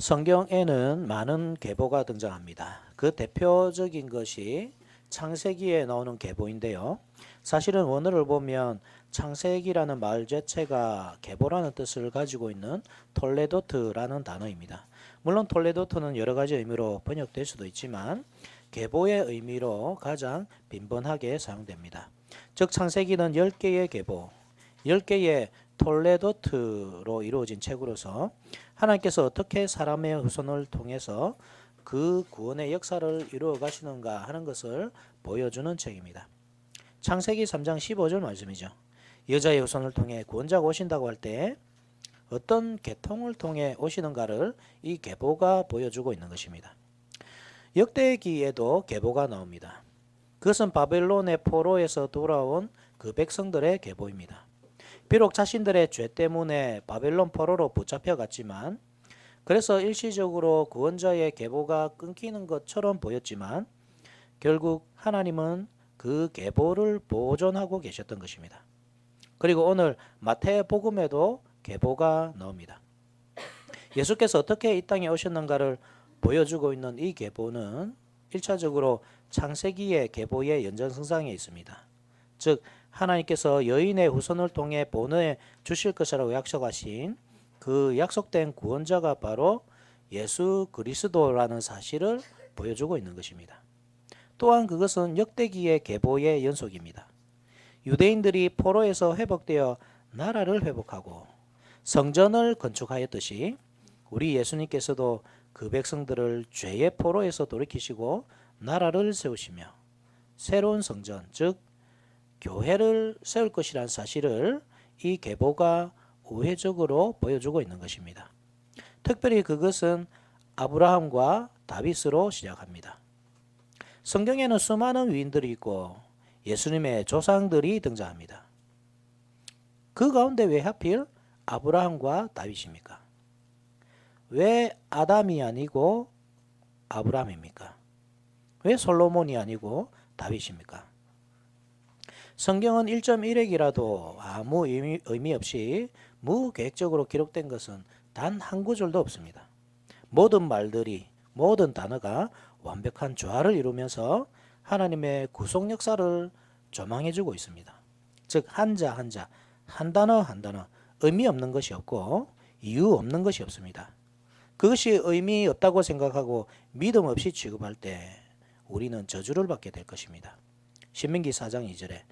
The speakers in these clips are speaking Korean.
성경에는 많은 계보가 등장합니다. 그 대표적인 것이 창세기에 나오는 계보인데요. 사실은 원어를 보면 창세기라는 말 자체가 계보라는 뜻을 가지고 있는 톨레도트라는 단어입니다. 물론 톨레도트는 여러 가지 의미로 번역될 수도 있지만 계보의 의미로 가장 빈번하게 사용됩니다. 즉 창세기는 10개의 계보, 10개의 톨레도트로 이루어진 책으로서 하나님께서 어떻게 사람의 후손을 통해서 그 구원의 역사를 이루어 가시는가 하는 것을 보여주는 책입니다. 창세기 3장 15절 말씀이죠. 여자의 후손을 통해 구원자가 오신다고 할 때 어떤 계통을 통해 오시는가를 이 계보가 보여주고 있는 것입니다. 역대기에도 계보가 나옵니다. 그것은 바벨론의 포로에서 돌아온 그 백성들의 계보입니다. 비록 자신들의 죄 때문에 바벨론 포로로 붙잡혀 갔지만 그래서 일시적으로 구원자의 계보가 끊기는 것처럼 보였지만 결국 하나님은 그 계보를 보존하고 계셨던 것입니다. 그리고 오늘 마태복음에도 계보가 나옵니다. 예수께서 어떻게 이 땅에 오셨는가를 보여주고 있는 이 계보는 1차적으로 창세기의 계보의 연장선상에 있습니다. 즉 하나님께서 여인의 후손을 통해 보내 주실 것이라고 약속하신 그 약속된 구원자가 바로 예수 그리스도라는 사실을 보여주고 있는 것입니다. 또한 그것은 역대기의 계보의 연속입니다. 유대인들이 포로에서 회복되어 나라를 회복하고 성전을 건축하였듯이 우리 예수님께서도 그 백성들을 죄의 포로에서 돌이키시고 나라를 세우시며 새로운 성전, 즉 교회를 세울 것이라는 사실을 이 계보가 우회적으로 보여주고 있는 것입니다. 특별히 그것은 아브라함과 다윗으로 시작합니다. 성경에는 수많은 위인들이 있고 예수님의 조상들이 등장합니다. 그 가운데 왜 하필 아브라함과 다윗입니까? 왜 아담이 아니고 아브라함입니까? 왜 솔로몬이 아니고 다윗입니까? 성경은 1.1핵이라도 아무 의미 없이 무계획적으로 기록된 것은 단 한 구절도 없습니다. 모든 말들이, 모든 단어가 완벽한 조화를 이루면서 하나님의 구속 역사를 조망해주고 있습니다. 즉 한자 한자, 한 단어 한 단어, 의미 없는 것이 없고 이유 없는 것이 없습니다. 그것이 의미 없다고 생각하고 믿음 없이 취급할 때 우리는 저주를 받게 될 것입니다. 신명기 4장 2절에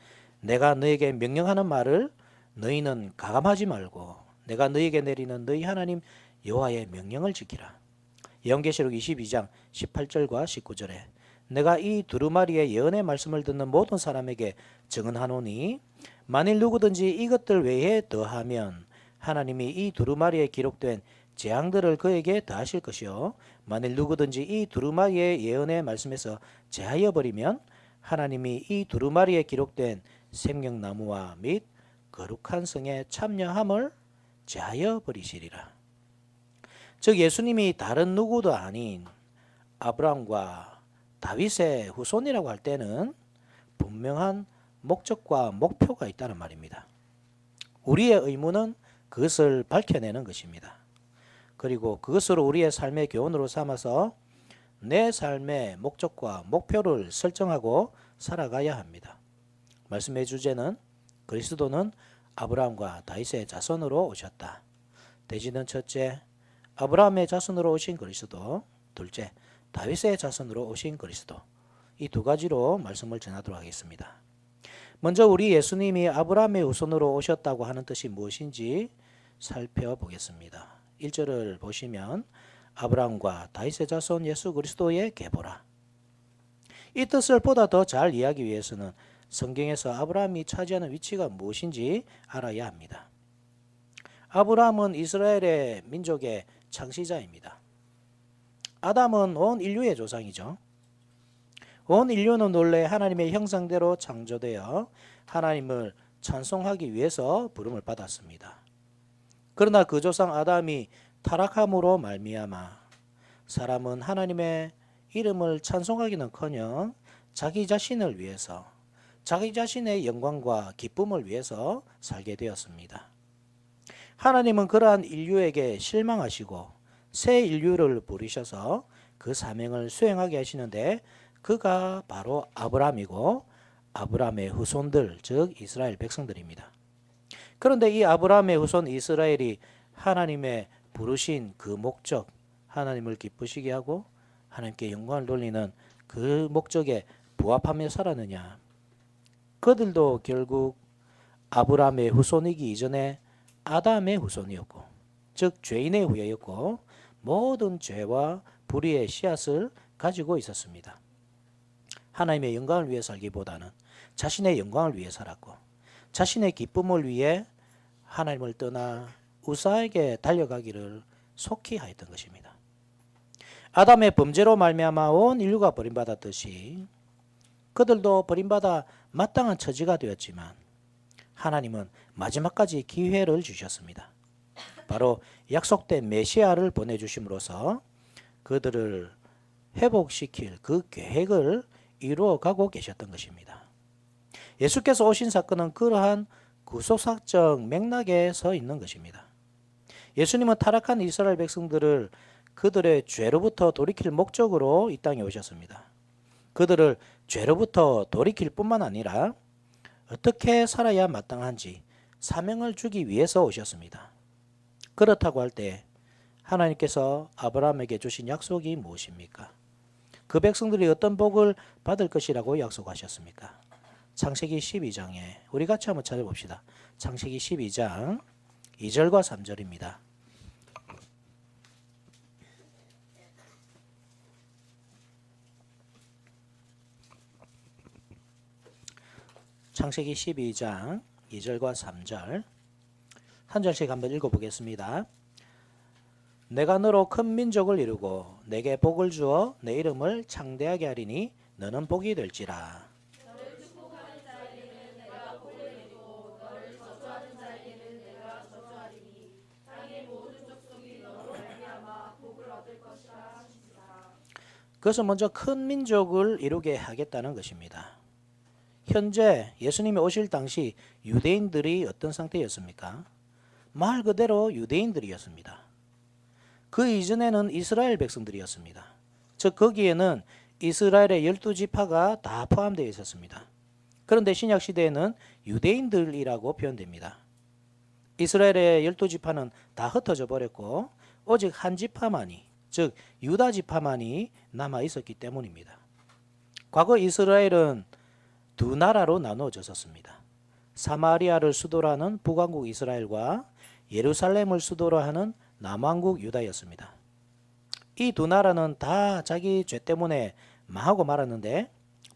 내가 너에게 명령하는 말을 너희는 가감하지 말고 내가 너희에게 내리는 너희 하나님 여호와의 명령을 지키라. 예언계시록 22장 18절과 19절에 내가 이 두루마리의 예언의 말씀을 듣는 모든 사람에게 증언하노니 만일 누구든지 이것들 외에 더하면 하나님이 이 두루마리에 기록된 재앙들을 그에게 더하실 것이요 만일 누구든지 이 두루마리의 예언의 말씀에서 제하여 버리면 하나님이 이 두루마리에 기록된 생명나무와 및 거룩한 성에 참여함을 제하여 버리시리라. 즉 예수님이 다른 누구도 아닌 아브라함과 다윗의 후손이라고 할 때는 분명한 목적과 목표가 있다는 말입니다. 우리의 의무는 그것을 밝혀내는 것입니다. 그리고 그것으로 우리의 삶의 교훈으로 삼아서 내 삶의 목적과 목표를 설정하고 살아가야 합니다. 말씀의 주제는 그리스도는 아브라함과 다윗의 자손으로 오셨다. 대지는 첫째, 아브라함의 자손으로 오신 그리스도, 둘째, 다윗의 자손으로 오신 그리스도. 이 두 가지로 말씀을 전하도록 하겠습니다. 먼저 우리 예수님이 아브라함의 후손으로 오셨다고 하는 뜻이 무엇인지 살펴보겠습니다. 1절을 보시면 아브라함과 다윗의 자손 예수 그리스도의 계보라. 이 뜻을 보다 더 잘 이해하기 위해서는 성경에서 아브라함이 차지하는 위치가 무엇인지 알아야 합니다. 아브라함은 이스라엘의 민족의 창시자입니다. 아담은 온 인류의 조상이죠. 온 인류는 원래 하나님의 형상대로 창조되어 하나님을 찬송하기 위해서 부름을 받았습니다. 그러나 그 조상 아담이 타락함으로 말미암아 사람은 하나님의 이름을 찬송하기는커녕 자기 자신을 위해서 자기 자신의 영광과 기쁨을 위해서 살게 되었습니다. 하나님은 그러한 인류에게 실망하시고 새 인류를 부르셔서 그 사명을 수행하게 하시는데 그가 바로 아브라함이고 아브라함의 후손들, 즉 이스라엘 백성들입니다. 그런데 이 아브라함의 후손 이스라엘이 하나님의 부르신 그 목적, 하나님을 기쁘시게 하고 하나님께 영광을 돌리는 그 목적에 부합하며 살았느냐? 그들도 결국 아브라함의 후손이기 이전에 아담의 후손이었고, 즉 죄인의 후예였고 모든 죄와 불의의 씨앗을 가지고 있었습니다. 하나님의 영광을 위해 살기보다는 자신의 영광을 위해 살았고 자신의 기쁨을 위해 하나님을 떠나 우사에게 달려가기를 속히 하였던 것입니다. 아담의 범죄로 말미암아 온 인류가 버림받았듯이 그들도 버림받아 마땅한 처지가 되었지만 하나님은 마지막까지 기회를 주셨습니다. 바로 약속된 메시아를 보내주심으로써 그들을 회복시킬 그 계획을 이루어가고 계셨던 것입니다. 예수께서 오신 사건은 그러한 구속사적 맥락에 서 있는 것입니다. 예수님은 타락한 이스라엘 백성들을 그들의 죄로부터 돌이킬 목적으로 이 땅에 오셨습니다. 그들을 죄로부터 돌이킬 뿐만 아니라 어떻게 살아야 마땅한지 사명을 주기 위해서 오셨습니다. 그렇다고 할 때 하나님께서 아브라함에게 주신 약속이 무엇입니까? 그 백성들이 어떤 복을 받을 것이라고 약속하셨습니까? 창세기 12장에 우리 같이 한번 찾아봅시다. 창세기 12장 2절과 3절입니다. 창세기 12장 2절과 3절 한 절씩 한번 읽어보겠습니다. 내가 너로 큰 민족을 이루고 내게 복을 주어 내 이름을 창대하게 하리니 너는 복이 될지라. 너를 축복하는 자에게는 내가 복을 내리고 너를 저주하는 자에게는 내가 저주하리니 땅의 모든 족속이 너로 말미암아 복을 얻을 것이라 하시니라. 그것은 먼저 큰 민족을 이루게 하겠다는 것입니다. 현재 예수님이 오실 당시 유대인들이 어떤 상태였습니까? 말 그대로 유대인들이었습니다. 그 이전에는 이스라엘 백성들이었습니다. 즉 거기에는 이스라엘의 12지파가 다 포함되어 있었습니다. 그런데 신약시대에는 유대인들이라고 표현됩니다. 이스라엘의 12지파는 다 흩어져 버렸고 오직 한 지파만이, 즉 유다지파만이 남아 있었기 때문입니다. 과거 이스라엘은 두 나라로 나누어졌었습니다. 사마리아를 수도로 하는 북왕국 이스라엘과 예루살렘을 수도로 하는 남왕국 유다였습니다. 이 두 나라는 다 자기 죄 때문에 망하고 말았는데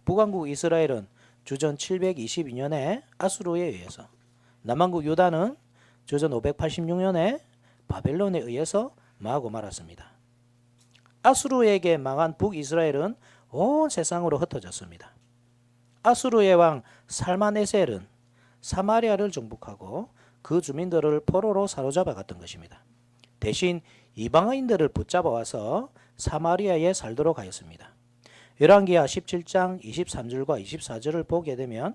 북왕국 이스라엘은 주전 722년에 아수르에 의해서, 남왕국 유다는 주전 586년에 바벨론에 의해서 망하고 말았습니다. 아수르에게 망한 북이스라엘은 온 세상으로 흩어졌습니다. 아수르의 왕 살마네셀은 사마리아를 정복하고 그 주민들을 포로로 사로잡아 갔던 것입니다. 대신 이방인들을 붙잡아 와서 사마리아에 살도록 하였습니다. 열왕기하 17장 23절과 24절을 보게 되면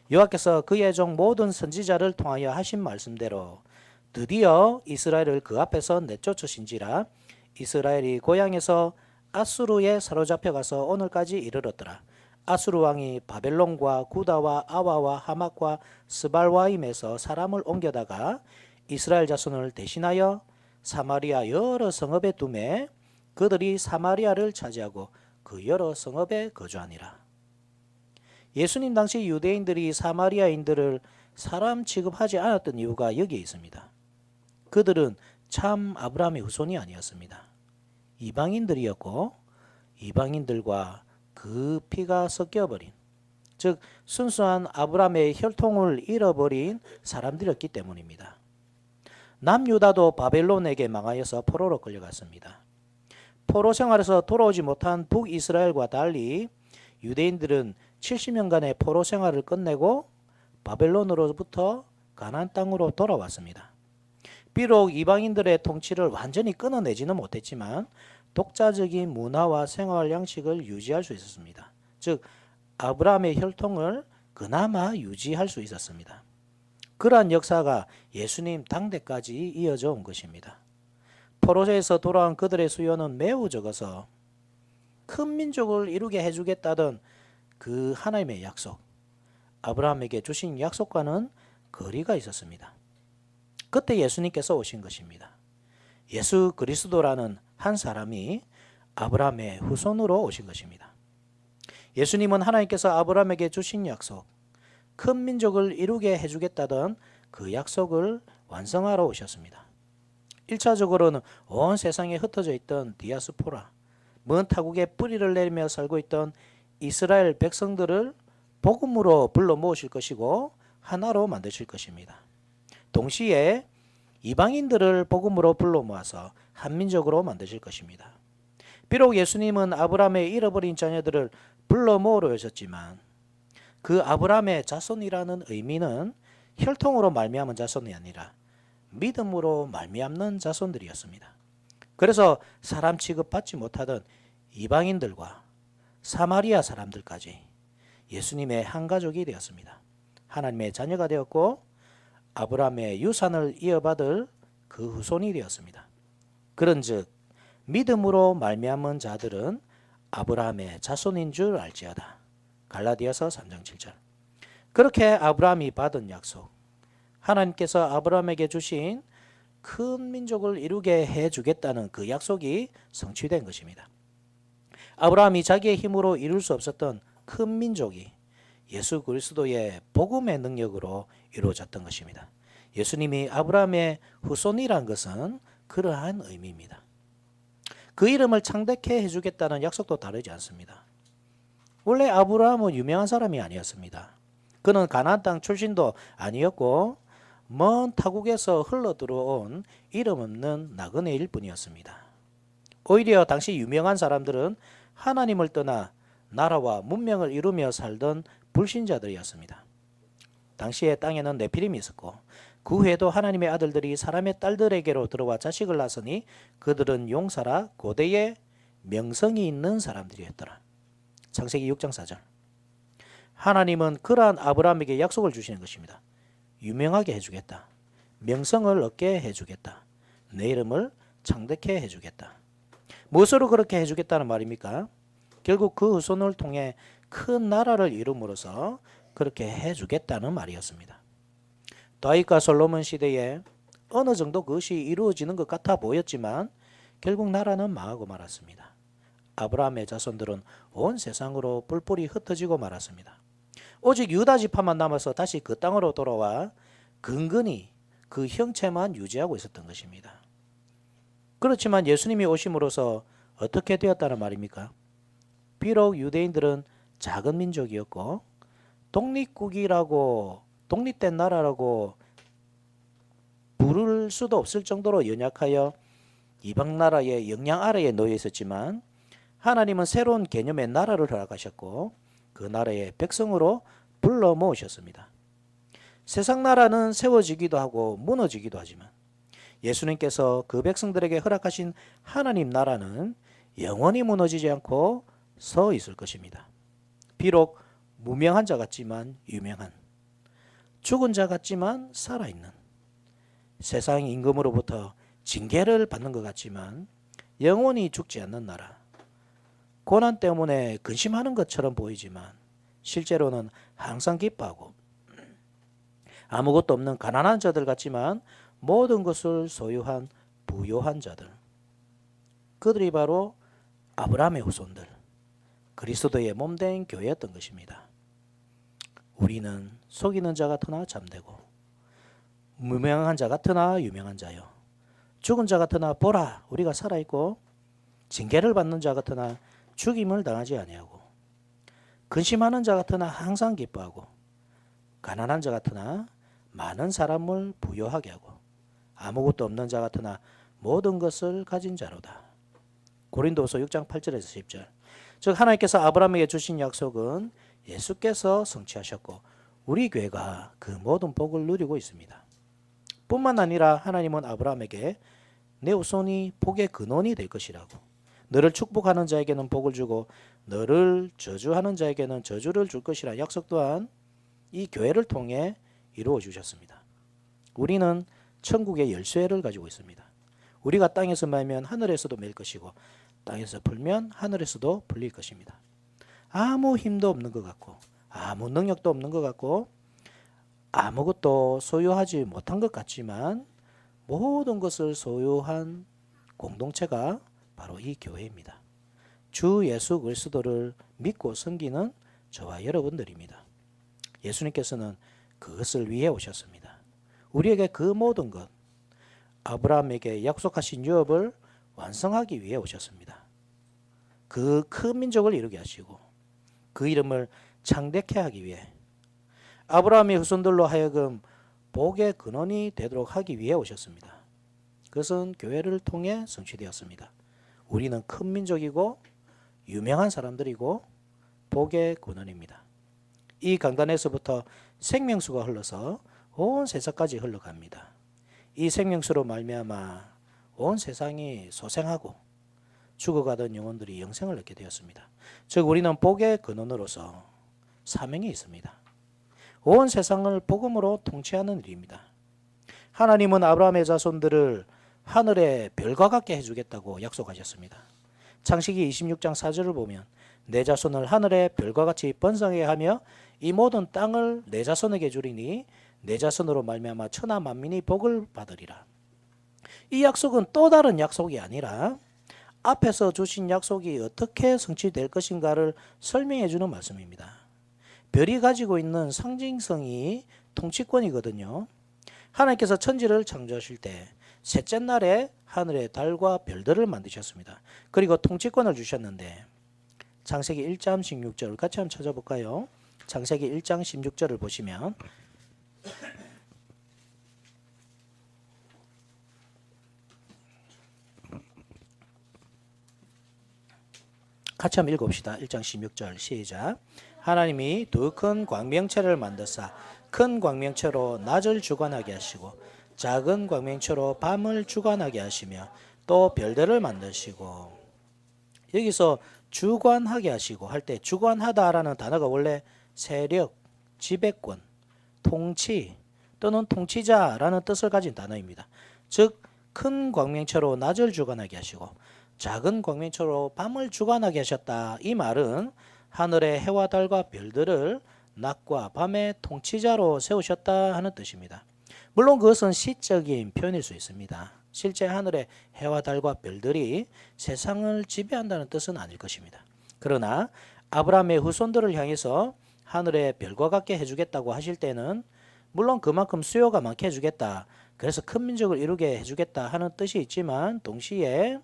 여호와께서 그의 종 모든 선지자를 통하여 하신 말씀대로 드디어 이스라엘을 그 앞에서 내쫓으신지라. 이스라엘이 고향에서 아수르에 사로잡혀 가서 오늘까지 이르렀더라. 아수르 왕이 바벨론과 구다와 아와와 하맛과 스발와임에서 사람을 옮겨다가 이스라엘 자손을 대신하여 사마리아 여러 성읍에 두매 그들이 사마리아를 차지하고 그 여러 성읍에 거주하니라. 예수님 당시 유대인들이 사마리아인들을 사람 취급하지 않았던 이유가 여기에 있습니다. 그들은 참 아브라함의 후손이 아니었습니다. 이방인들이었고 이방인들과 그 피가 섞여버린, 즉 순수한 아브라함의 혈통을 잃어버린 사람들이었기 때문입니다. 남유다도 바벨론에게 망하여서 포로로 끌려갔습니다. 포로 생활에서 돌아오지 못한 북이스라엘과 달리 유대인들은 70년간의 포로 생활을 끝내고 바벨론으로부터 가나안 땅으로 돌아왔습니다. 비록 이방인들의 통치를 완전히 끊어내지는 못했지만 독자적인 문화와 생활 양식을 유지할 수 있었습니다. 즉 아브라함의 혈통을 그나마 유지할 수 있었습니다. 그러한 역사가 예수님 당대까지 이어져 온 것입니다. 포로에서 돌아온 그들의 수요는 매우 적어서 큰 민족을 이루게 해주겠다던 그 하나님의 약속, 아브라함에게 주신 약속과는 거리가 있었습니다. 그때 예수님께서 오신 것입니다. 예수 그리스도라는 한 사람이 아브라함의 후손으로 오신 것입니다. 예수님은 하나님께서 아브라함에게 주신 약속, 큰 민족을 이루게 해주겠다던 그 약속을 완성하러 오셨습니다. 1차적으로는 온 세상에 흩어져 있던 디아스포라, 먼 타국에 뿌리를 내리며 살고 있던 이스라엘 백성들을 복음으로 불러 모으실 것이고 하나로 만드실 것입니다. 동시에 이방인들을 복음으로 불러 모아서 한민족으로 만드실 것입니다. 비록 예수님은 아브라함의 잃어버린 자녀들을 불러 모으러 오셨지만 그 아브라함의 자손이라는 의미는 혈통으로 말미암은 자손이 아니라 믿음으로 말미암는 자손들이었습니다. 그래서 사람 취급받지 못하던 이방인들과 사마리아 사람들까지 예수님의 한 가족이 되었습니다. 하나님의 자녀가 되었고 아브라함의 유산을 이어받을 그 후손이 되었습니다. 그런즉 믿음으로 말미암은 자들은 아브라함의 자손인 줄 알지어다. 갈라디아서 3장 7절. 그렇게 아브라함이 받은 약속, 하나님께서 아브라함에게 주신 큰 민족을 이루게 해주겠다는 그 약속이 성취된 것입니다. 아브라함이 자기의 힘으로 이룰 수 없었던 큰 민족이 예수 그리스도의 복음의 능력으로 이루어졌던 것입니다. 예수님이 아브라함의 후손이란 것은 그러한 의미입니다. 그 이름을 창대케 해주겠다는 약속도 다르지 않습니다. 원래 아브라함은 유명한 사람이 아니었습니다. 그는 가나안 땅 출신도 아니었고 먼 타국에서 흘러 들어온 이름 없는 나그네일 뿐이었습니다. 오히려 당시 유명한 사람들은 하나님을 떠나 나라와 문명을 이루며 살던 불신자들이었습니다. 당시의 땅에는 네피림이 있었고 그 후에도 하나님의 아들들이 사람의 딸들에게로 들어와 자식을 낳았으니 그들은 용사라 고대의 명성이 있는 사람들이었더라. 창세기 6장 4절. 하나님은 그러한 아브라함에게 약속을 주시는 것입니다. 유명하게 해주겠다. 명성을 얻게 해주겠다. 내 이름을 창대케 해주겠다. 무엇으로 그렇게 해주겠다는 말입니까? 결국 그 후손을 통해 큰 나라를 이룸으로써 그렇게 해주겠다는 말이었습니다. 다윗과 솔로몬 시대에 어느 정도 그것이 이루어지는 것 같아 보였지만 결국 나라는 망하고 말았습니다. 아브라함의 자손들은 온 세상으로 뿔뿔이 흩어지고 말았습니다. 오직 유다 지파만 남아서 다시 그 땅으로 돌아와 근근히 그 형체만 유지하고 있었던 것입니다. 그렇지만 예수님이 오심으로써 어떻게 되었다는 말입니까? 비록 유대인들은 작은 민족이었고 독립국이라고 독립된 나라라고 부를 수도 없을 정도로 연약하여 이방 나라의 영향 아래에 놓여 있었지만 하나님은 새로운 개념의 나라를 허락하셨고 그 나라의 백성으로 불러 모으셨습니다. 세상 나라는 세워지기도 하고 무너지기도 하지만 예수님께서 그 백성들에게 허락하신 하나님 나라는 영원히 무너지지 않고 서 있을 것입니다. 비록 무명한 자 같지만 유명한, 죽은 자 같지만 살아있는, 세상 임금으로부터 징계를 받는 것 같지만 영원히 죽지 않는 나라, 고난 때문에 근심하는 것처럼 보이지만 실제로는 항상 기뻐하고 아무것도 없는 가난한 자들 같지만 모든 것을 소유한 부요한 자들, 그들이 바로 아브라함의 후손들, 그리스도의 몸된 교회였던 것입니다. 우리는 속이는 자 같으나 참되고 무명한 자 같으나 유명한 자요, 죽은 자 같으나 보라 우리가 살아있고 징계를 받는 자 같으나 죽임을 당하지 아니하고 근심하는 자 같으나 항상 기뻐하고 가난한 자 같으나 많은 사람을 부요하게 하고 아무것도 없는 자 같으나 모든 것을 가진 자로다. 고린도후서 6장 8절에서 10절. 즉 하나님께서 아브라함에게 주신 약속은 예수께서 성취하셨고 우리 교회가 그 모든 복을 누리고 있습니다. 뿐만 아니라 하나님은 아브라함에게 내 후손이 복의 근원이 될 것이라고, 너를 축복하는 자에게는 복을 주고 너를 저주하는 자에게는 저주를 줄 것이라 약속 또한 이 교회를 통해 이루어 주셨습니다. 우리는 천국의 열쇠를 가지고 있습니다. 우리가 땅에서 말면 하늘에서도 맬 것이고 땅에서 풀면 하늘에서도 풀릴 것입니다. 아무 힘도 없는 것 같고 아무 능력도 없는 것 같고 아무것도 소유하지 못한 것 같지만 모든 것을 소유한 공동체가 바로 이 교회입니다. 주 예수 그리스도를 믿고 섬기는 저와 여러분들입니다. 예수님께서는 그것을 위해 오셨습니다. 우리에게 그 모든 것, 아브라함에게 약속하신 유업을 완성하기 위해 오셨습니다. 그 큰 민족을 이루게 하시고 그 이름을 창대케 하기 위해 아브라함의 후손들로 하여금 복의 근원이 되도록 하기 위해 오셨습니다. 그것은 교회를 통해 성취되었습니다. 우리는 큰 민족이고 유명한 사람들이고 복의 근원입니다. 이 강단에서부터 생명수가 흘러서 온 세상까지 흘러갑니다. 이 생명수로 말미암아 온 세상이 소생하고 죽어가던 영혼들이 영생을 얻게 되었습니다. 즉 우리는 복의 근원으로서 사명이 있습니다. 온 세상을 복음으로 통치하는 일입니다. 하나님은 아브라함의 자손들을 하늘의 별과 같게 해주겠다고 약속하셨습니다. 창세기 26장 4절을 보면 내 자손을 하늘의 별과 같이 번성하게 하며 이 모든 땅을 내 자손에게 주리니 내 자손으로 말미암아 천하 만민이 복을 받으리라. 이 약속은 또 다른 약속이 아니라 앞에서 주신 약속이 어떻게 성취될 것인가를 설명해 주는 말씀입니다. 별이 가지고 있는 상징성이 통치권이거든요. 하나님께서 천지를 창조하실 때 셋째 날에 하늘의 달과 별들을 만드셨습니다. 그리고 통치권을 주셨는데 창세기 1장 16절 같이 한번 찾아볼까요? 창세기 1장 16절을 보시면 같이 한번 읽어봅시다. 1장 16절 시작. 하나님이 두 큰 광명체를 만드사 큰 광명체로 낮을 주관하게 하시고 작은 광명체로 밤을 주관하게 하시며 또 별들을 만드시고, 여기서 주관하게 하시고 할 때 주관하다라는 단어가 원래 세력, 지배권, 통치 또는 통치자라는 뜻을 가진 단어입니다. 즉 큰 광명체로 낮을 주관하게 하시고 작은 광명체로 밤을 주관하게 하셨다. 이 말은 하늘의 해와 달과 별들을 낮과 밤의 통치자로 세우셨다 하는 뜻입니다. 물론 그것은 시적인 표현일 수 있습니다. 실제 하늘의 해와 달과 별들이 세상을 지배한다는 뜻은 아닐 것입니다. 그러나 아브라함의 후손들을 향해서 하늘의 별과 같게 해주겠다고 하실 때는 물론 그만큼 수요가 많게 해주겠다, 그래서 큰 민족을 이루게 해주겠다 하는 뜻이 있지만 동시에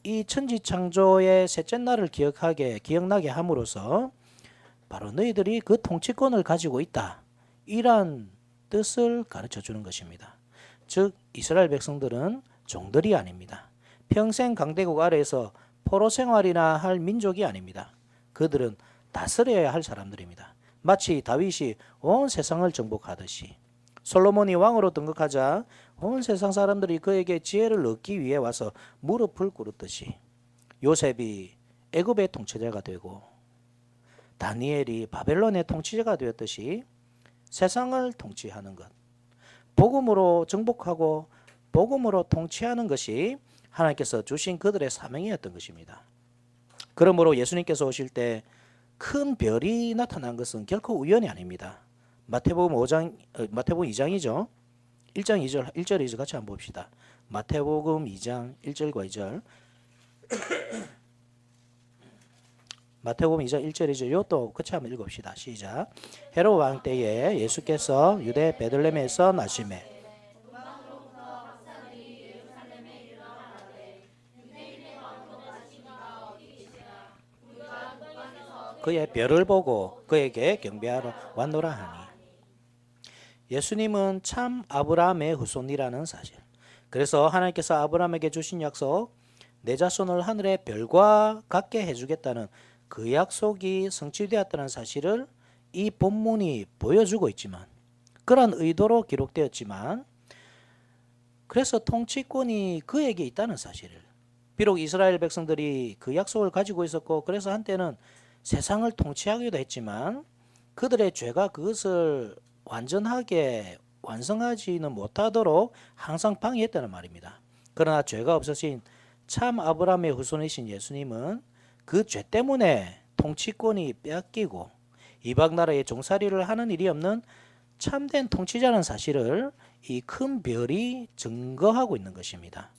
이 천지창조의 셋째 날을 기억나게 함으로써 바로 너희들이 그 통치권을 가지고 있다, 이란 뜻을 가르쳐 주는 것입니다. 즉 이스라엘 백성들은 종들이 아닙니다. 평생 강대국 아래에서 포로 생활이나 할 민족이 아닙니다. 그들은 다스려야 할 사람들입니다. 마치 다윗이 온 세상을 정복하듯이, 솔로몬이 왕으로 등극하자 온 세상 사람들이 그에게 지혜를 얻기 위해 와서 무릎을 꿇었듯이, 요셉이 애굽의 통치자가 되고 다니엘이 바벨론의 통치자가 되었듯이 세상을 통치하는 것, 복음으로 정복하고 복음으로 통치하는 것이 하나님께서 주신 그들의 사명이었던 것입니다. 그러므로 예수님께서 오실 때 큰 별이 나타난 것은 결코 우연이 아닙니다. 마태복음 2장이죠. 1장 2절, 1절 2절 같이 한번 봅시다. 마태복음 2장 1절과 2절. 마태복음 2장 1절 2절 이것도 같이 한번 읽읍시다. 시작. 헤롯 왕 때에 예수께서 유대 베들레헴에서 나시매 그의 별을 보고 그에게 경배하러 왔노라 하니, 예수님은 참 아브라함의 후손이라는 사실, 그래서 하나님께서 아브라함에게 주신 약속, 내 자손을 하늘의 별과 같게 해주겠다는 그 약속이 성취되었다는 사실을 이 본문이 보여주고 있지만, 그런 의도로 기록되었지만, 그래서 통치권이 그에게 있다는 사실을, 비록 이스라엘 백성들이 그 약속을 가지고 있었고 그래서 한때는 세상을 통치하기도 했지만 그들의 죄가 그것을 완전하게 완성하지는 못하도록 항상 방해했다는 말입니다. 그러나 죄가 없으신 참 아브라함의 후손이신 예수님은 그 죄 때문에 통치권이 빼앗기고 이방 나라의 종살이를 하는 일이 없는 참된 통치자라는 사실을 이 큰 별이 증거하고 있는 것입니다.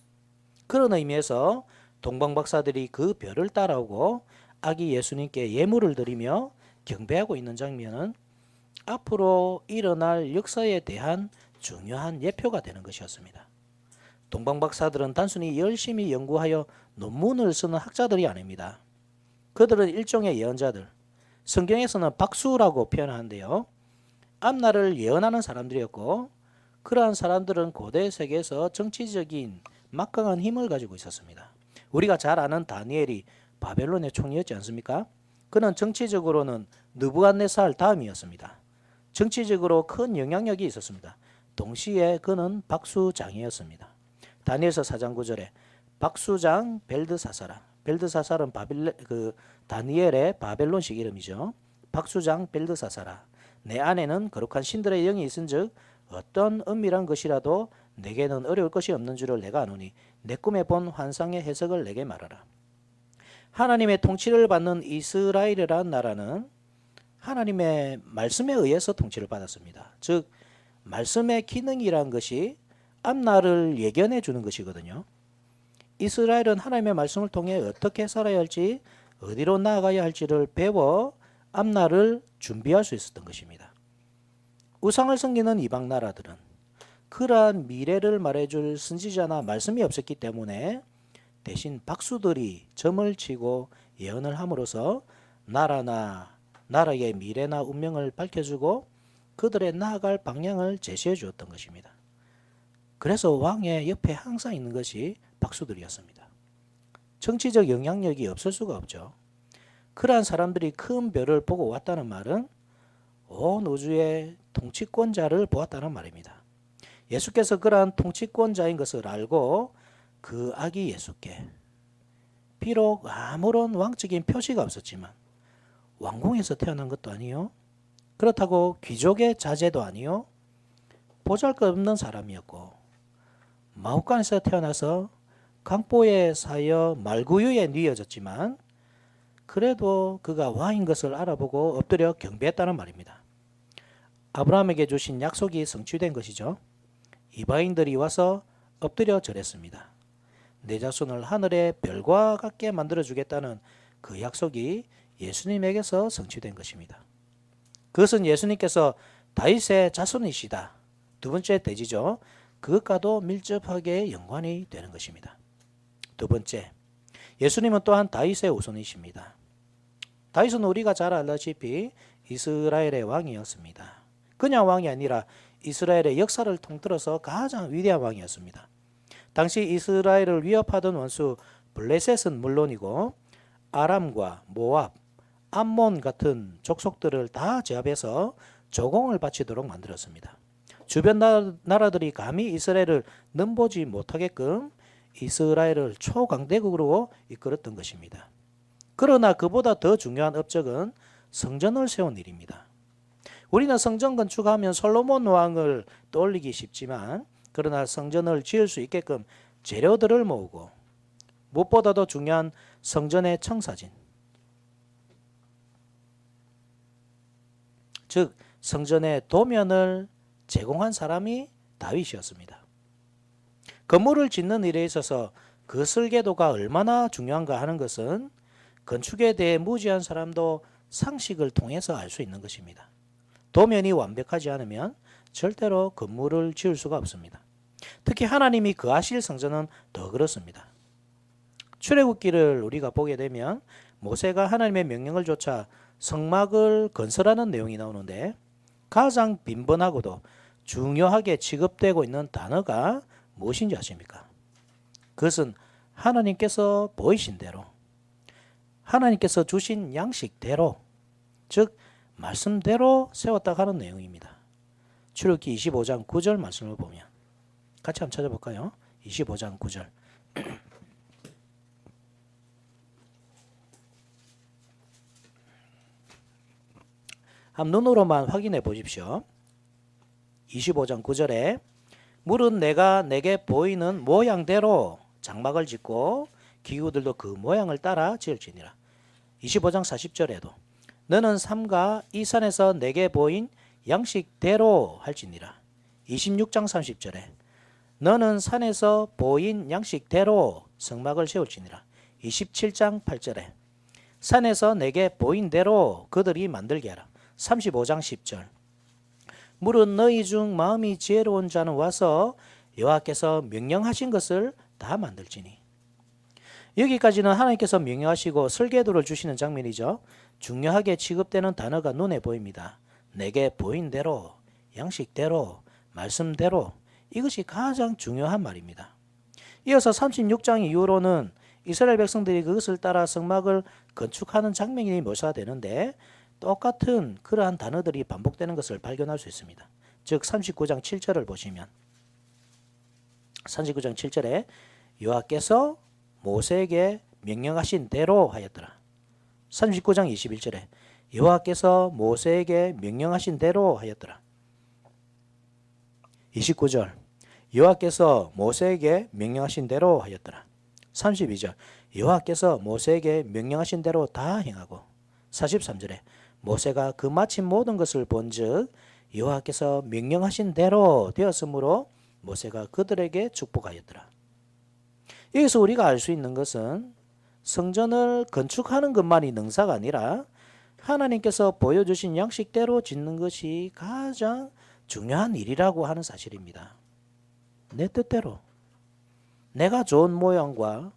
그런 의미에서 동방 박사들이 그 별을 따라오고 아기 예수님께 예물을 드리며 경배하고 있는 장면은 앞으로 일어날 역사에 대한 중요한 예표가 되는 것이었습니다. 동방 박사들은 단순히 열심히 연구하여 논문을 쓰는 학자들이 아닙니다. 그들은 일종의 예언자들, 성경에서는 박수라고 표현하는데요. 앞날을 예언하는 사람들이었고 그러한 사람들은 고대 세계에서 정치적인 막강한 힘을 가지고 있었습니다. 우리가 잘 아는 다니엘이 바벨론의 총리였지 않습니까? 그는 정치적으로는 느부갓네살 다음이었습니다. 정치적으로 큰 영향력이 있었습니다. 동시에 그는 박수장이었습니다. 다니엘서 4장 9절에 박수장 벨드사사라. 벨드사살은 다니엘의 바벨론식 이름이죠. 박수장 벨드사사라. 내 안에는 거룩한 신들의 영이 있은즉 어떤 은밀한 것이라도 내게는 어려울 것이 없는 줄을 내가 아노니 내 꿈에 본 환상의 해석을 내게 말하라. 하나님의 통치를 받는 이스라엘이라는 나라는 하나님의 말씀에 의해서 통치를 받았습니다. 즉 말씀의 기능이란 것이 앞날을 예견해 주는 것이거든요. 이스라엘은 하나님의 말씀을 통해 어떻게 살아야 할지 어디로 나아가야 할지를 배워 앞날을 준비할 수 있었던 것입니다. 우상을 섬기는 이방 나라들은 그러한 미래를 말해줄 선지자나 말씀이 없었기 때문에 대신 박수들이 점을 치고 예언을 함으로써 나라의 미래나 운명을 밝혀주고 그들의 나아갈 방향을 제시해 주었던 것입니다. 그래서 왕의 옆에 항상 있는 것이 박수들이었습니다. 정치적 영향력이 없을 수가 없죠. 그러한 사람들이 큰 별을 보고 왔다는 말은 온 우주의 통치권자를 보았다는 말입니다. 예수께서 그러한 통치권자인 것을 알고 그 아기 예수께 비록 아무런 왕적인 표시가 없었지만 왕궁에서 태어난 것도 아니요, 그렇다고 귀족의 자제도 아니요, 보잘것없는 사람이었고 마옥간에서 태어나서 강보에 사여 말구유에 뉘어졌지만 그래도 그가 왕인 것을 알아보고 엎드려 경배했다는 말입니다. 아브라함에게 주신 약속이 성취된 것이죠. 이방인들이 와서 엎드려 절했습니다. 내 자손을 하늘의 별과 같게 만들어주겠다는 그 약속이 예수님에게서 성취된 것입니다. 그것은 예수님께서 다윗의 자손이시다. 두 번째 대지죠. 그것과도 밀접하게 연관이 되는 것입니다. 두 번째, 예수님은 또한 다윗의 후손이십니다. 다윗은 우리가 잘 알다시피 이스라엘의 왕이었습니다. 그냥 왕이 아니라 이스라엘의 역사를 통틀어서 가장 위대한 왕이었습니다. 당시 이스라엘을 위협하던 원수 블레셋은 물론이고 아람과 모압, 암몬 같은 족속들을 다 제압해서 조공을 바치도록 만들었습니다. 주변 나라들이 감히 이스라엘을 넘보지 못하게끔 이스라엘을 초강대국으로 이끌었던 것입니다. 그러나 그보다 더 중요한 업적은 성전을 세운 일입니다. 우리는 성전 건축하면 솔로몬 왕을 떠올리기 쉽지만 그러나 성전을 지을 수 있게끔 재료들을 모으고 무엇보다도 중요한 성전의 청사진, 즉 성전의 도면을 제공한 사람이 다윗이었습니다. 건물을 짓는 일에 있어서 그 설계도가 얼마나 중요한가 하는 것은 건축에 대해 무지한 사람도 상식을 통해서 알 수 있는 것입니다. 도면이 완벽하지 않으면 절대로 건물을 지을 수가 없습니다. 특히 하나님이 거하실 성전은 더 그렇습니다. 출애굽기를 우리가 보게 되면 모세가 하나님의 명령을 좇아 성막을 건설하는 내용이 나오는데 가장 빈번하고도 중요하게 취급되고 있는 단어가 무엇인지 아십니까? 그것은 하나님께서 보이신 대로, 하나님께서 주신 양식대로, 즉 말씀대로 세웠다 하는 내용입니다. 출애굽기 25장 9절 말씀을 보면 같이 한번 찾아볼까요? 25장 9절. 한번 눈으로만 확인해 보십시오. 25장 9절에 물은 내가 내게 보이는 모양대로 장막을 짓고 기구들도 그 모양을 따라 지을지니라. 25장 40절에도 너는 삼가 이 산에서 내게 보인 양식대로 할지니라. 26장 30절에 너는 산에서 보인 양식대로 성막을 세울지니라. 27장 8절에 산에서 내게 보인 대로 그들이 만들게 하라. 35장 10절 물은 너희 중 마음이 지혜로운 자는 와서 여호와께서 명령하신 것을 다 만들지니. 여기까지는 하나님께서 명령하시고 설계도를 주시는 장면이죠. 중요하게 취급되는 단어가 눈에 보입니다. 내게 보인 대로, 양식대로, 말씀대로, 이것이 가장 중요한 말입니다. 이어서 36장 이후로는 이스라엘 백성들이 그것을 따라 성막을 건축하는 장면이 묘사되는데 똑같은 그러한 단어들이 반복되는 것을 발견할 수 있습니다. 즉 39장 7절을 보시면 39장 7절에 여호와께서 모세에게 명령하신 대로 하였더라. 39장 21절에 여호와께서 모세에게 명령하신 대로 하였더라. 29절 여호와께서 모세에게 명령하신 대로 하였더라. 32절 여호와께서 모세에게 명령하신 대로 다 행하고 43절에 모세가 그 마친 모든 것을 본즉 여호와께서 명령하신 대로 되었으므로 모세가 그들에게 축복하였더라. 여기서 우리가 알 수 있는 것은 성전을 건축하는 것만이 능사가 아니라 하나님께서 보여주신 양식대로 짓는 것이 가장 중요한 일이라고 하는 사실입니다. 내 뜻대로 내가 좋은 모양과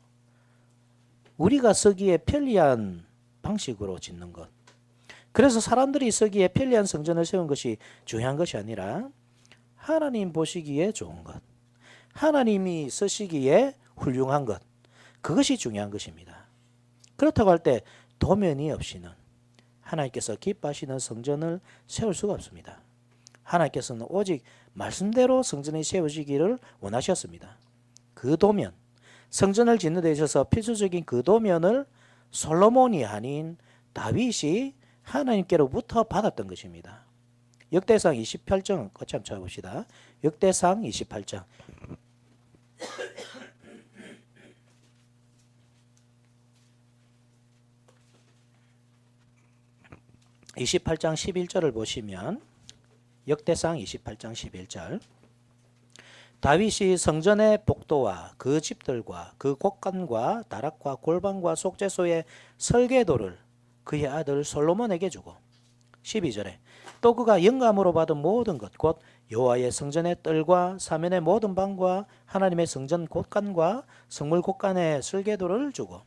우리가 쓰기에 편리한 방식으로 짓는 것. 그래서 사람들이 쓰기에 편리한 성전을 세운 것이 중요한 것이 아니라 하나님 보시기에 좋은 것, 하나님이 쓰시기에 훌륭한 것, 그것이 중요한 것입니다. 그렇다고 할 때 도면이 없이는 하나님께서 기뻐하시는 성전을 세울 수가 없습니다. 하나님께서는 오직 말씀대로 성전이 세워지기를 원하셨습니다. 그 도면, 성전을 짓는 데 있어서 필수적인 그 도면을 솔로몬이 아닌 다윗이 하나님께로부터 받았던 것입니다. 역대상 28장 같이 한번 찾아봅시다. 역대상 28장 28장 11절을 보시면 역대상 28장 11절 다윗이 성전의 복도와 그 집들과 그 곳간과 다락과 골방과 속죄소의 설계도를 그의 아들 솔로몬에게 주고 12절에 또 그가 영감으로 받은 모든 것 곧 여호와의 성전의 뜰과 사면의 모든 방과 하나님의 성전 곳간과 성물 곳간의 설계도를 주고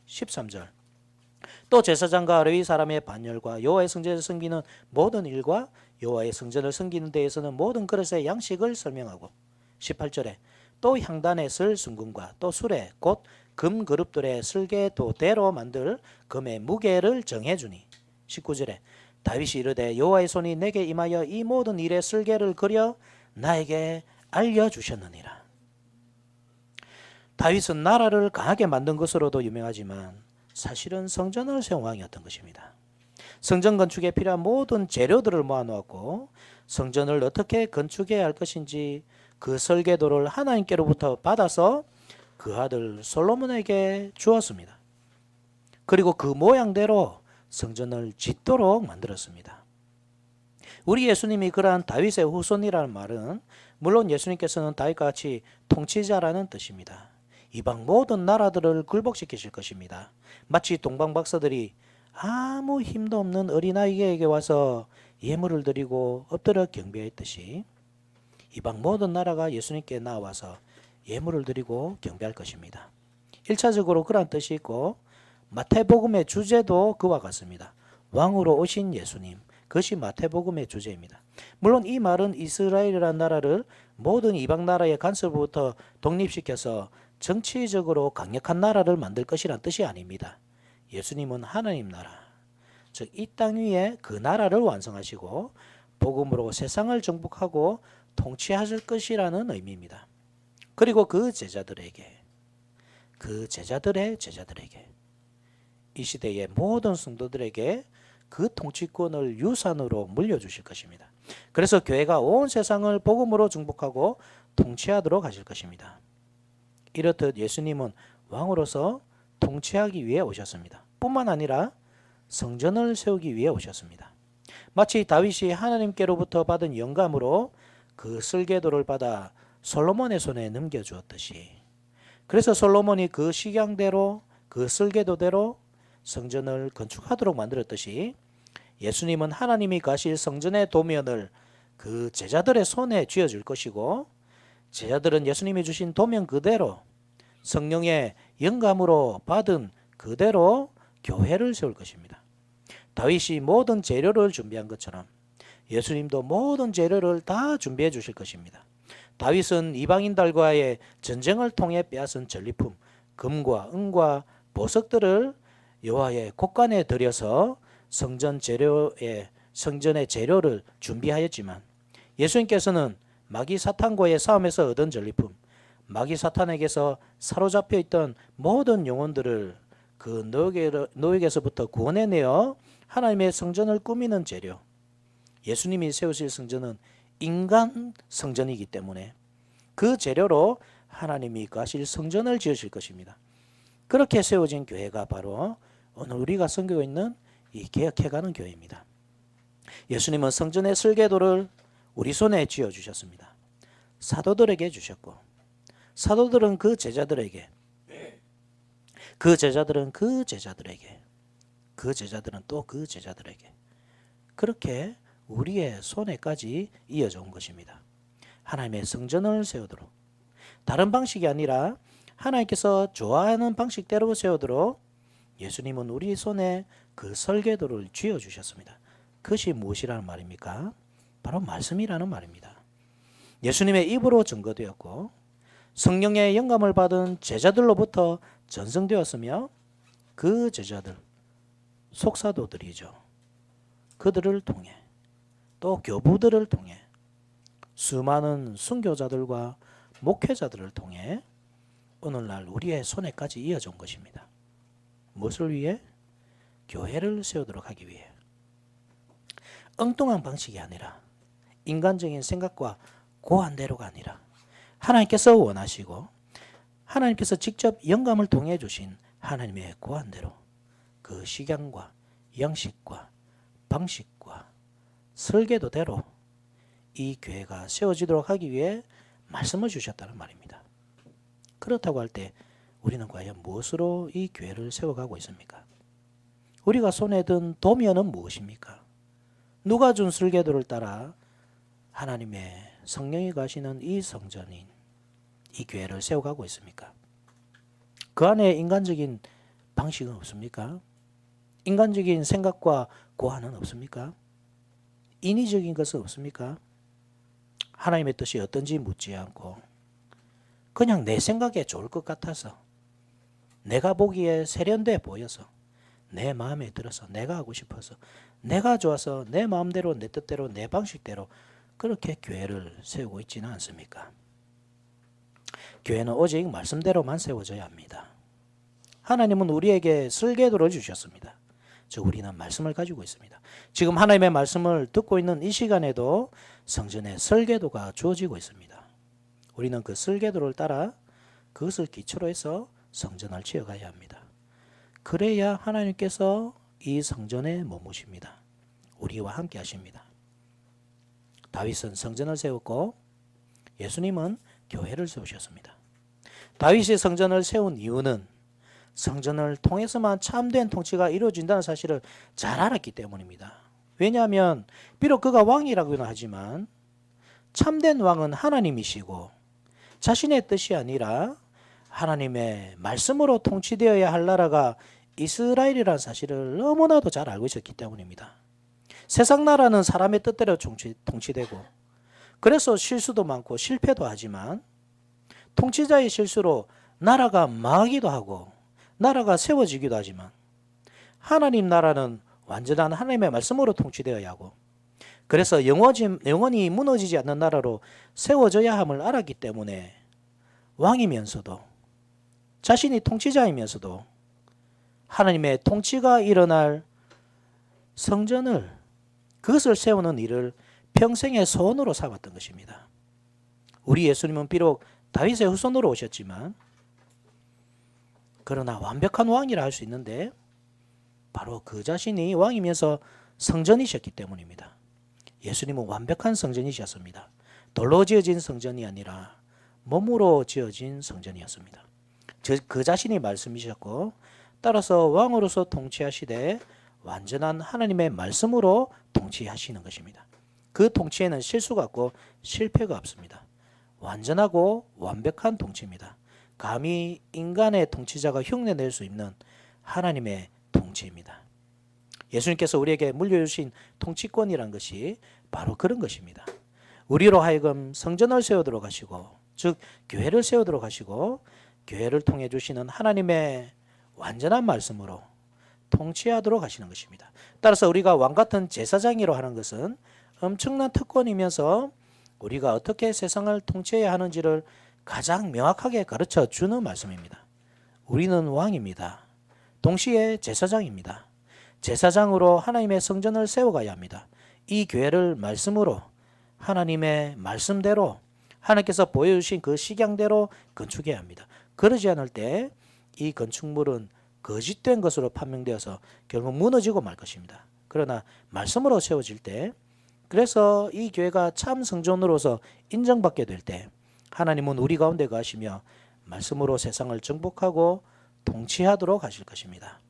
13절 또 제사장과 레위 사람의 반열과 여호와의 성전을 섬기는 모든 일과 여호와의 성전을 섬기는 데에서는 모든 그릇의 양식을 설명하고 18절에 또 향단에 쓸 순금과 또 수레 곧 금 그룹들의 설계도대로 만들 금의 무게를 정해주니 19절에 다윗이 이르되 여호와의 손이 내게 임하여 이 모든 일의 설계를 그려 나에게 알려주셨느니라. 다윗은 나라를 강하게 만든 것으로도 유명하지만 사실은 성전을 세운 왕이었던 것입니다. 성전 건축에 필요한 모든 재료들을 모아놓았고 성전을 어떻게 건축해야 할 것인지 그 설계도를 하나님께로부터 받아서 그 아들 솔로몬에게 주었습니다. 그리고 그 모양대로 성전을 짓도록 만들었습니다. 우리 예수님이 그러한 다윗의 후손이라는 말은 물론 예수님께서는 다윗과 같이 통치자라는 뜻입니다. 이방 모든 나라들을 굴복시키실 것입니다. 마치 동방 박사들이 아무 힘도 없는 어린아이에게 와서 예물을 드리고 엎드려 경배했듯이 이방 모든 나라가 예수님께 나와서 예물을 드리고 경배할 것입니다. 1차적으로 그런 뜻이 있고 마태복음의 주제도 그와 같습니다. 왕으로 오신 예수님, 그것이 마태복음의 주제입니다. 물론 이 말은 이스라엘이라는 나라를 모든 이방 나라의 간섭으로부터 독립시켜서 정치적으로 강력한 나라를 만들 것이란 뜻이 아닙니다. 예수님은 하나님 나라, 즉 이 땅 위에 그 나라를 완성하시고 복음으로 세상을 정복하고 통치하실 것이라는 의미입니다. 그리고 그 제자들의 제자들에게 이 시대의 모든 성도들에게 그 통치권을 유산으로 물려주실 것입니다. 그래서 교회가 온 세상을 복음으로 정복하고 통치하도록 하실 것입니다. 이렇듯 예수님은 왕으로서 통치하기 위해 오셨습니다. 뿐만 아니라 성전을 세우기 위해 오셨습니다. 마치 다윗이 하나님께로부터 받은 영감으로 그 설계도를 받아 솔로몬의 손에 넘겨주었듯이, 그래서 솔로몬이 그 식양대로 그 설계도대로 성전을 건축하도록 만들었듯이, 예수님은 하나님이 가실 성전의 도면을 그 제자들의 손에 쥐어줄 것이고, 제자들은 예수님이 주신 도면 그대로 성령의 영감으로 받은 그대로 교회를 세울 것입니다. 다윗이 모든 재료를 준비한 것처럼 예수님도 모든 재료를 다 준비해 주실 것입니다. 다윗은 이방인들과의 전쟁을 통해 빼앗은 전리품, 금과 은과 보석들을 여호와의 곳간에 들여서 성전의 재료를 준비하였지만, 예수님께서는 마귀 사탄과의 싸움에서 얻은 전리품, 마귀 사탄에게서 사로잡혀 있던 모든 영혼들을 그 노역에서부터 구원해내어 하나님의 성전을 꾸미는 재료, 예수님이 세우실 성전은 인간 성전이기 때문에 그 재료로 하나님이 가실 성전을 지으실 것입니다. 그렇게 세워진 교회가 바로 오늘 우리가 섬기고 있는 이 개혁해가는 교회입니다. 예수님은 성전의 설계도를 우리 손에 쥐어주셨습니다. 사도들에게 주셨고, 사도들은 그 제자들에게, 그 제자들은 그 제자들에게, 그 제자들은 또 그 제자들에게, 그렇게 우리의 손에까지 이어져 온 것입니다. 하나님의 성전을 세우도록, 다른 방식이 아니라 하나님께서 좋아하는 방식대로 세우도록 예수님은 우리 손에 그 설계도를 쥐어주셨습니다. 그것이 무엇이라는 말입니까? 바로 말씀이라는 말입니다. 예수님의 입으로 증거되었고 성령의 영감을 받은 제자들로부터 전승되었으며, 그 제자들, 속사도들이죠. 그들을 통해, 또 교부들을 통해, 수많은 순교자들과 목회자들을 통해 오늘날 우리의 손에까지 이어져 온 것입니다. 무엇을 위해? 교회를 세우도록 하기 위해. 엉뚱한 방식이 아니라, 인간적인 생각과 고한대로가 아니라, 하나님께서 원하시고 하나님께서 직접 영감을 통해 주신 하나님의 고한대로, 그 식양과 양식과 방식과 설계도대로 이 교회가 세워지도록 하기 위해 말씀을 주셨다는 말입니다. 그렇다고 할 때 우리는 과연 무엇으로 이 교회를 세워가고 있습니까? 우리가 손에 든 도면은 무엇입니까? 누가 준 설계도를 따라 하나님의 성령이 가시는 이 성전인 이 교회를 세워가고 있습니까? 그 안에 인간적인 방식은 없습니까? 인간적인 생각과 고안은 없습니까? 인위적인 것은 없습니까? 하나님의 뜻이 어떤지 묻지 않고 그냥 내 생각에 좋을 것 같아서, 내가 보기에 세련돼 보여서, 내 마음에 들어서, 내가 하고 싶어서, 내가 좋아서 내 마음대로, 내 뜻대로, 내 방식대로 그렇게 교회를 세우고 있지는 않습니까? 교회는 오직 말씀대로만 세워져야 합니다. 하나님은 우리에게 설계도를 주셨습니다. 즉 우리는 말씀을 가지고 있습니다. 지금 하나님의 말씀을 듣고 있는 이 시간에도 성전의 설계도가 주어지고 있습니다. 우리는 그 설계도를 따라 그것을 기초로 해서 성전을 지어가야 합니다. 그래야 하나님께서 이 성전에 머무십니다. 우리와 함께 하십니다. 다윗은 성전을 세웠고 예수님은 교회를 세우셨습니다. 다윗이 성전을 세운 이유는 성전을 통해서만 참된 통치가 이루어진다는 사실을 잘 알았기 때문입니다. 왜냐하면 비록 그가 왕이라고는 하지만 참된 왕은 하나님이시고 자신의 뜻이 아니라 하나님의 말씀으로 통치되어야 할 나라가 이스라엘이라는 사실을 너무나도 잘 알고 있었기 때문입니다. 세상 나라는 사람의 뜻대로 통치되고, 그래서 실수도 많고 실패도 하지만 통치자의 실수로 나라가 망하기도 하고 나라가 세워지기도 하지만, 하나님 나라는 완전한 하나님의 말씀으로 통치되어야 하고, 그래서 영원히 무너지지 않는 나라로 세워져야 함을 알았기 때문에 왕이면서도 자신이 통치자이면서도 하나님의 통치가 일어날 성전을, 그것을 세우는 일을 평생의 소원으로 삼았던 것입니다. 우리 예수님은 비록 다윗의 후손으로 오셨지만 그러나 완벽한 왕이라 할 수 있는데 바로 그 자신이 왕이면서 성전이셨기 때문입니다. 예수님은 완벽한 성전이셨습니다. 돌로 지어진 성전이 아니라 몸으로 지어진 성전이었습니다. 그 자신이 말씀이셨고 따라서 왕으로서 통치하시되 완전한 하나님의 말씀으로 통치하시는 것입니다. 그 통치에는 실수가 없고 실패가 없습니다. 완전하고 완벽한 통치입니다. 감히 인간의 통치자가 흉내낼 수 있는 하나님의 통치입니다. 예수님께서 우리에게 물려주신 통치권이란 것이 바로 그런 것입니다. 우리로 하여금 성전을 세우도록 하시고 즉 교회를 세우도록 하시고 교회를 통해 주시는 하나님의 완전한 말씀으로 통치하도록 하시는 것입니다. 따라서 우리가 왕같은 제사장이로 하는 것은 엄청난 특권이면서 우리가 어떻게 세상을 통치해야 하는지를 가장 명확하게 가르쳐 주는 말씀입니다. 우리는 왕입니다. 동시에 제사장입니다. 제사장으로 하나님의 성전을 세워가야 합니다. 이 교회를 말씀으로 하나님의 말씀대로 하나님께서 보여주신 그 식양대로 건축해야 합니다. 그러지 않을 때 이 건축물은 거짓된 것으로 판명되어서 결국 무너지고 말 것입니다. 그러나 말씀으로 세워질 때 그래서 이 교회가 참 성전으로서 인정받게 될 때 하나님은 우리 가운데 거하시며 말씀으로 세상을 정복하고 통치하도록 하실 것입니다.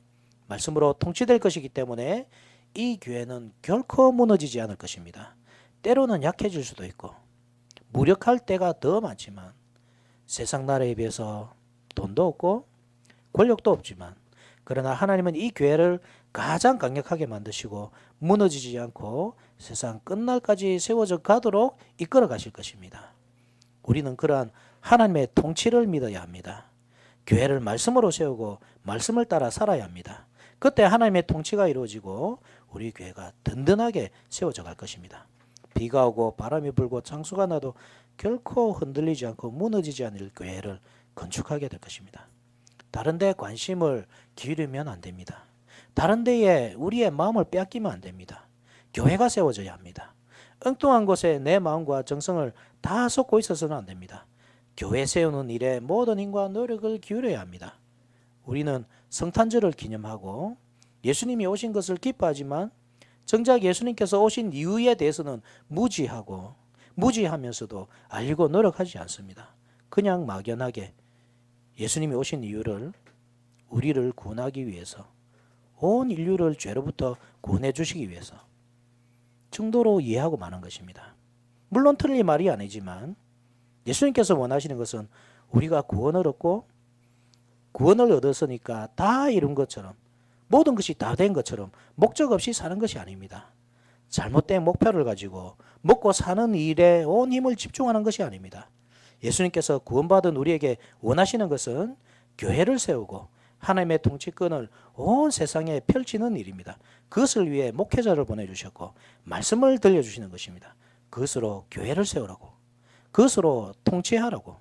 말씀으로 통치될 것이기 때문에 이 교회는 결코 무너지지 않을 것입니다. 때로는 약해질 수도 있고 무력할 때가 더 많지만 세상 나라에 비해서 돈도 없고 권력도 없지만 그러나 하나님은 이 교회를 가장 강력하게 만드시고 무너지지 않고 세상 끝날까지 세워져 가도록 이끌어 가실 것입니다. 우리는 그러한 하나님의 통치를 믿어야 합니다. 교회를 말씀으로 세우고 말씀을 따라 살아야 합니다. 그때 하나님의 통치가 이루어지고 우리 교회가 든든하게 세워져 갈 것입니다. 비가 오고 바람이 불고 창수가 나도 결코 흔들리지 않고 무너지지 않을 교회를 건축하게 될 것입니다. 다른 데 관심을 기울이면 안 됩니다. 다른 데에 우리의 마음을 빼앗기면 안 됩니다. 교회가 세워져야 합니다. 엉뚱한 곳에 내 마음과 정성을 다 쏟고 있어서는 안 됩니다. 교회 세우는 일에 모든 힘과 노력을 기울여야 합니다. 우리는 성탄절을 기념하고 예수님이 오신 것을 기뻐하지만 정작 예수님께서 오신 이유에 대해서는 무지하면서도 알고 노력하지 않습니다. 그냥 막연하게 예수님이 오신 이유를 우리를 구원하기 위해서 온 인류를 죄로부터 구원해 주시기 위해서 정도로 이해하고 마는 것입니다. 물론 틀린 말이 아니지만 예수님께서 원하시는 것은 우리가 구원을 얻고 구원을 얻었으니까 다 이룬 것처럼 모든 것이 다 된 것처럼 목적 없이 사는 것이 아닙니다. 잘못된 목표를 가지고 먹고 사는 일에 온 힘을 집중하는 것이 아닙니다. 예수님께서 구원받은 우리에게 원하시는 것은 교회를 세우고 하나님의 통치권을 온 세상에 펼치는 일입니다. 그것을 위해 목회자를 보내주셨고 말씀을 들려주시는 것입니다. 그것으로 교회를 세우라고, 그것으로 통치하라고.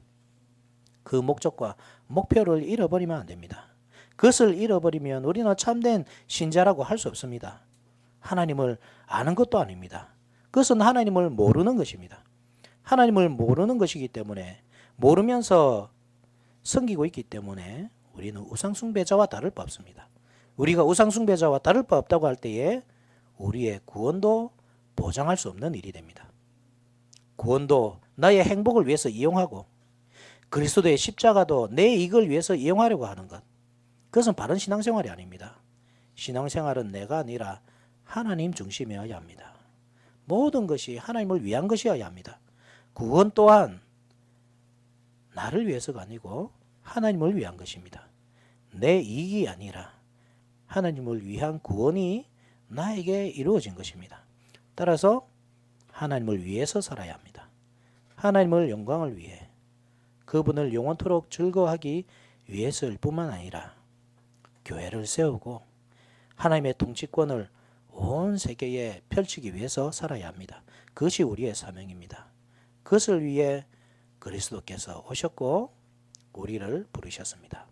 그 목적과 목표를 잃어버리면 안 됩니다. 그것을 잃어버리면 우리는 참된 신자라고 할 수 없습니다. 하나님을 아는 것도 아닙니다. 그것은 하나님을 모르는 것입니다. 하나님을 모르는 것이기 때문에 모르면서 섬기고 있기 때문에 우리는 우상숭배자와 다를 바 없습니다. 우리가 우상숭배자와 다를 바 없다고 할 때에 우리의 구원도 보장할 수 없는 일이 됩니다. 구원도 나의 행복을 위해서 이용하고 그리스도의 십자가도 내 이익을 위해서 이용하려고 하는 것, 그것은 바른 신앙생활이 아닙니다. 신앙생활은 내가 아니라 하나님 중심이어야 합니다. 모든 것이 하나님을 위한 것이어야 합니다. 구원 또한 나를 위해서가 아니고 하나님을 위한 것입니다. 내 이익이 아니라 하나님을 위한 구원이 나에게 이루어진 것입니다. 따라서 하나님을 위해서 살아야 합니다. 하나님을 영광을 위해 그분을 영원토록 즐거워하기 위해서일 뿐만 아니라 교회를 세우고 하나님의 통치권을 온 세계에 펼치기 위해서 살아야 합니다. 그것이 우리의 사명입니다. 그것을 위해 그리스도께서 오셨고 우리를 부르셨습니다.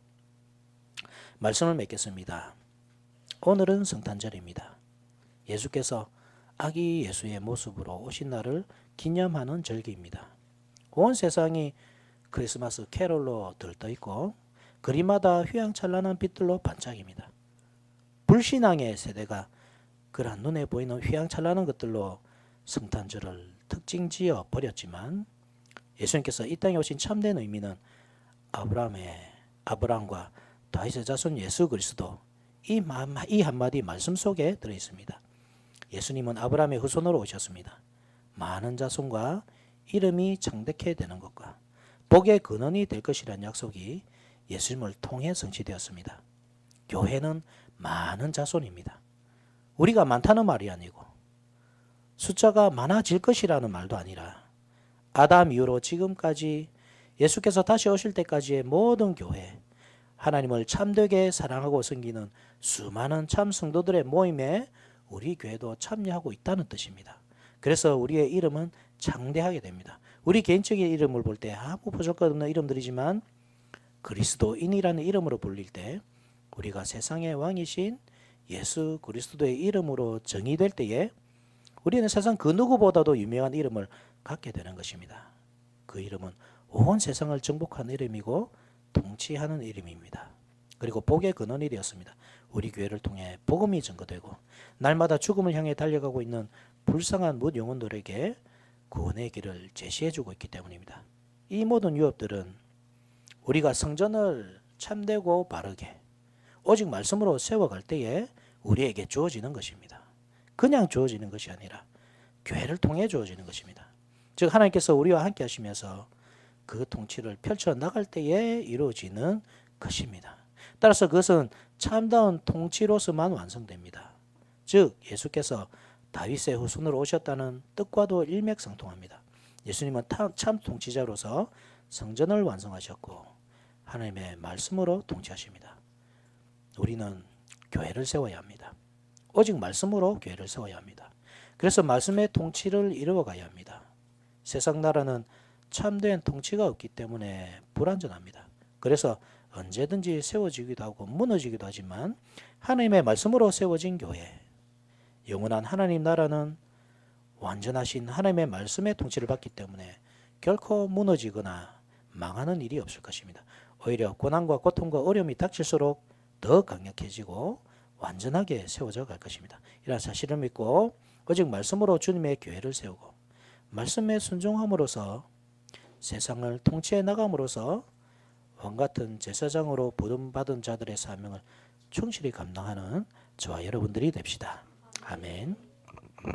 말씀을 맺겠습니다. 오늘은 성탄절입니다. 예수께서 아기 예수의 모습으로 오신 날을 기념하는 절기입니다. 온 세상이 크리스마스 캐롤로 들떠 있고 거리마다 휘황찬란한 빛들로 반짝입니다. 불신앙의 세대가 그러한 눈에 보이는 휘황찬란한 것들로 성탄절을 특징지어 버렸지만 예수님께서 이 땅에 오신 참된 의미는 아브라함과 다윗의 자손 예수 그리스도 이 한마디 말씀 속에 들어있습니다. 예수님은 아브라함의 후손으로 오셨습니다. 많은 자손과 이름이 창대케 되는 것과 복의 근원이 될 것이라는 약속이 예수님을 통해 성취되었습니다. 교회는 많은 자손입니다. 우리가 많다는 말이 아니고 숫자가 많아질 것이라는 말도 아니라 아담 이후로 지금까지 예수께서 다시 오실 때까지의 모든 교회, 하나님을 참되게 사랑하고 섬기는 수많은 참 성도들의 모임에 우리 교회도 참여하고 있다는 뜻입니다. 그래서 우리의 이름은 창대하게 됩니다. 우리 개인적인 이름을 볼 때 아무 보잘것없는 이름들이지만 그리스도인이라는 이름으로 불릴 때 우리가 세상의 왕이신 예수 그리스도의 이름으로 정의될 때에 우리는 세상 그 누구보다도 유명한 이름을 갖게 되는 것입니다. 그 이름은 온 세상을 정복하는 이름이고 통치하는 이름입니다. 그리고 복의 근원이 되었습니다. 우리 교회를 통해 복음이 증거되고 날마다 죽음을 향해 달려가고 있는 불쌍한 뭇 영혼들에게 구원의 길을 제시해주고 있기 때문입니다. 이 모든 유업들은 우리가 성전을 참되고 바르게 오직 말씀으로 세워갈 때에 우리에게 주어지는 것입니다. 그냥 주어지는 것이 아니라 교회를 통해 주어지는 것입니다. 즉 하나님께서 우리와 함께 하시면서 그 통치를 펼쳐나갈 때에 이루어지는 것입니다. 따라서 그것은 참다운 통치로서만 완성됩니다. 즉 예수께서 다윗의 후손으로 오셨다는 뜻과도 일맥상통합니다. 예수님은 참 통치자로서 성전을 완성하셨고 하나님의 말씀으로 통치하십니다. 우리는 교회를 세워야 합니다. 오직 말씀으로 교회를 세워야 합니다. 그래서 말씀의 통치를 이루어가야 합니다. 세상 나라는 참된 통치가 없기 때문에 불완전합니다. 그래서 언제든지 세워지기도 하고 무너지기도 하지만 하나님의 말씀으로 세워진 교회, 영원한 하나님 나라는 완전하신 하나님의 말씀의 통치를 받기 때문에 결코 무너지거나 망하는 일이 없을 것입니다. 오히려 고난과 고통과 어려움이 닥칠수록 더 강력해지고 완전하게 세워져 갈 것입니다. 이런 사실을 믿고 오직 말씀으로 주님의 교회를 세우고 말씀에 순종함으로써 세상을 통치해 나감으로써 왕같은 제사장으로 부름받은 자들의 사명을 충실히 감당하는 저와 여러분들이 됩시다. 아멘.